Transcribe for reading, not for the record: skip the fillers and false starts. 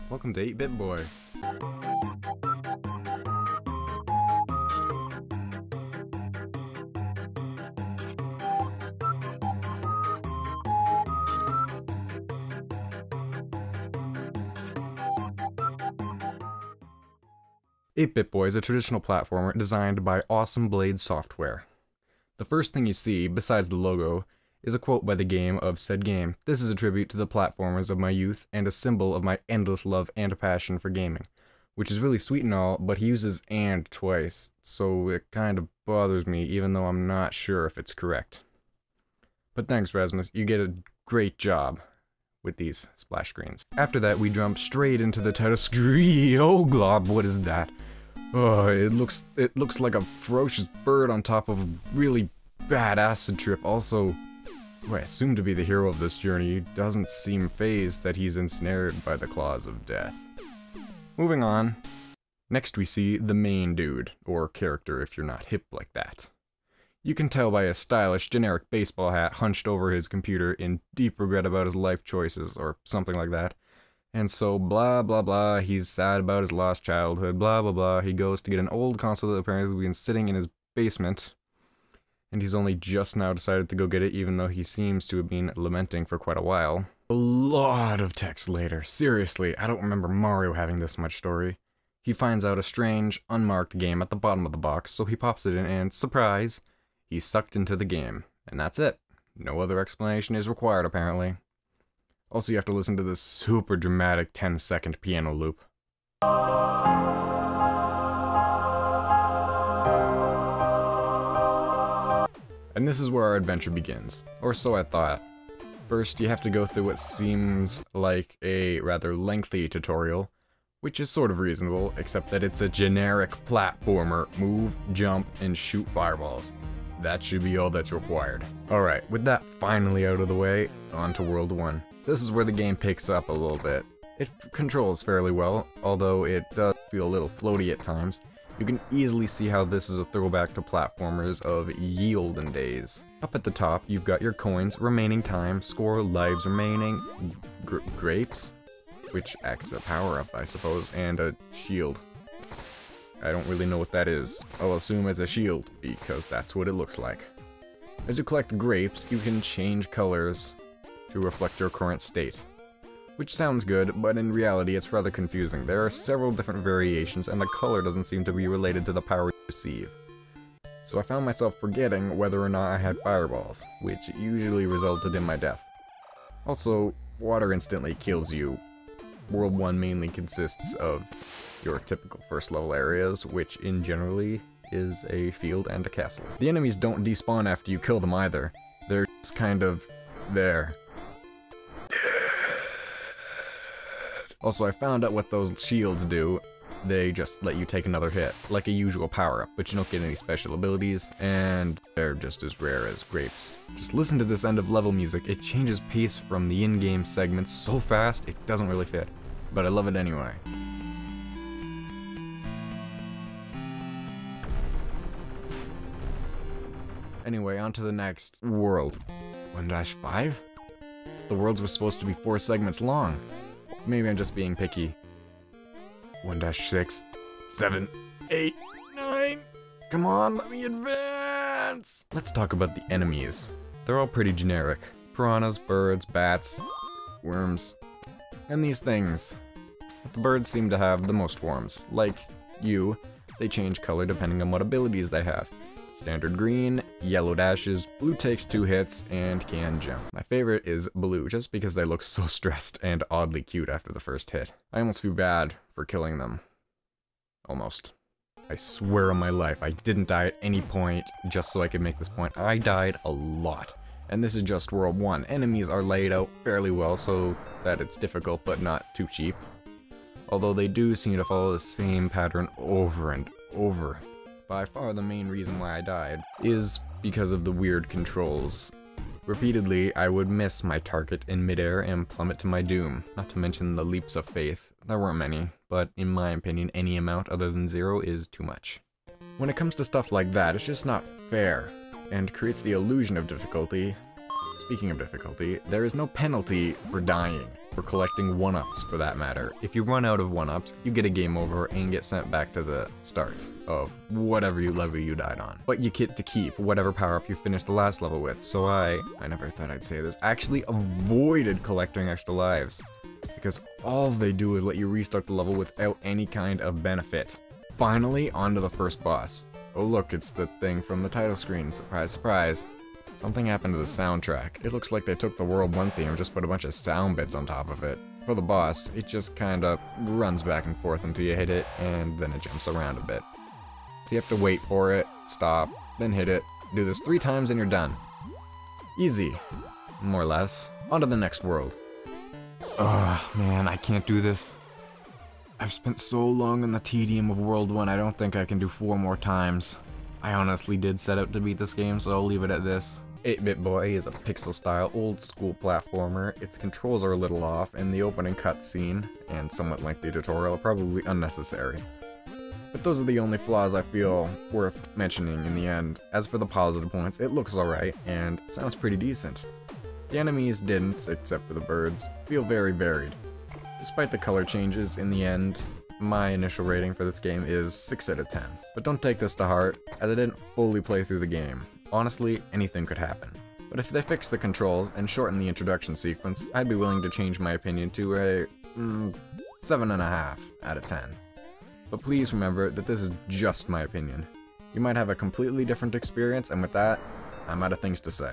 Welcome to 8BitBoy. 8BitBoy is a traditional platformer designed by Awesome Blade Software. The first thing you see, besides the logo, is a quote by the game of said game. This is a tribute to the platformers of my youth and a symbol of my endless love and passion for gaming. Which is really sweet and all, but he uses "and" twice, so it kind of bothers me even though I'm not sure if it's correct. But thanks, Rasmus, you get a great job with these splash screens. After that, we jump straight into the title screen. Oh glob, what is that? Oh, it looks like a ferocious bird on top of a really bad acid trip. Also, who I assume to be the hero of this journey, doesn't seem fazed that he's ensnared by the claws of death. Moving on. Next we see the main dude, or character if you're not hip like that. You can tell by his stylish, generic baseball hat hunched over his computer in deep regret about his life choices, or something like that. And so, blah blah blah, he's sad about his lost childhood, blah blah blah, he goes to get an old console that apparently has been sitting in his basement, and he's only just now decided to go get it, even though he seems to have been lamenting for quite a while. A lot of text later. Seriously, I don't remember Mario having this much story. He finds out a strange, unmarked game at the bottom of the box, so he pops it in and, surprise, he's sucked into the game. And that's it. No other explanation is required, apparently. Also, you have to listen to this super dramatic 10-second piano loop. And this is where our adventure begins. Or so I thought. First, you have to go through what seems like a rather lengthy tutorial, which is sort of reasonable, except that it's a generic platformer. Move, jump, and shoot fireballs. That should be all that's required. Alright, with that finally out of the way, on to World 1. This is where the game picks up a little bit. It controls fairly well, although it does feel a little floaty at times. You can easily see how this is a throwback to platformers of ye olden days. Up at the top, you've got your coins, remaining time, score, lives remaining, grapes, which acts as a power-up, I suppose, and a shield. I don't really know what that is. I'll assume it's a shield, because that's what it looks like. As you collect grapes, you can change colors to reflect your current state. Which sounds good, but in reality it's rather confusing. There are several different variations, and the color doesn't seem to be related to the power you receive. So I found myself forgetting whether or not I had fireballs, which usually resulted in my death. Also, water instantly kills you. World 1 mainly consists of your typical first level areas, which in generally is a field and a castle. The enemies don't despawn after you kill them either. They're just kind of there. Also, I found out what those shields do. They just let you take another hit, like a usual power-up, but you don't get any special abilities, and they're just as rare as grapes. Just listen to this end of level music. It changes pace from the in-game segments so fast, it doesn't really fit. But I love it anyway. Anyway, on to the next world. 1-5? The worlds were supposed to be 4 segments long. Maybe I'm just being picky. 1-6, 7, 8, 9. Come on, let me advance! Let's talk about the enemies. They're all pretty generic. Piranhas, birds, bats, worms, and these things. The birds seem to have the most forms. Like you, they change color depending on what abilities they have. Standard green, yellow dashes, blue takes 2 hits, and can jump. My favorite is blue, just because they look so stressed and oddly cute after the first hit. I almost feel bad for killing them. Almost. I swear on my life, I didn't die at any point just so I could make this point. I died a lot. And this is just World 1. Enemies are laid out fairly well so that it's difficult but not too cheap. Although they do seem to follow the same pattern over and over. By far the main reason why I died is because of the weird controls. Repeatedly, I would miss my target in midair and plummet to my doom, not to mention the leaps of faith. There weren't many, but in my opinion, any amount other than 0 is too much. When it comes to stuff like that, it's just not fair, and creates the illusion of difficulty, Speaking of difficulty, there is no penalty for dying, or collecting 1-ups for that matter. If you run out of 1-ups, you get a game over and get sent back to the start of whatever level you died on. But you get to keep whatever power-up you finished the last level with, so I never thought I'd say this, actually avoided collecting extra lives. Because all they do is let you restart the level without any kind of benefit. Finally, onto the first boss. Oh look, it's the thing from the title screen, surprise surprise. Something happened to the soundtrack. It looks like they took the World 1 theme and just put a bunch of sound bits on top of it. For the boss, it just kinda runs back and forth until you hit it, and then it jumps around a bit. So you have to wait for it, stop, then hit it, do this 3 times and you're done. Easy. More or less. On to the next world. Ugh, man, I can't do this. I've spent so long on the tedium of World 1, I don't think I can do 4 more times. I honestly did set out to beat this game, so I'll leave it at this. 8BitBoy is a pixel-style, old-school platformer. Its controls are a little off, and the opening cutscene and somewhat lengthy tutorial are probably unnecessary. But those are the only flaws I feel worth mentioning in the end. As for the positive points, it looks alright, and sounds pretty decent. The enemies didn't, except for the birds, feel very varied. Despite the color changes, in the end, my initial rating for this game is 6 out of 10. But don't take this to heart, as I didn't fully play through the game. Honestly, anything could happen. But if they fix the controls and shorten the introduction sequence, I'd be willing to change my opinion to a 7.5 out of 10. But please remember that this is just my opinion. You might have a completely different experience, and with that, I'm out of things to say.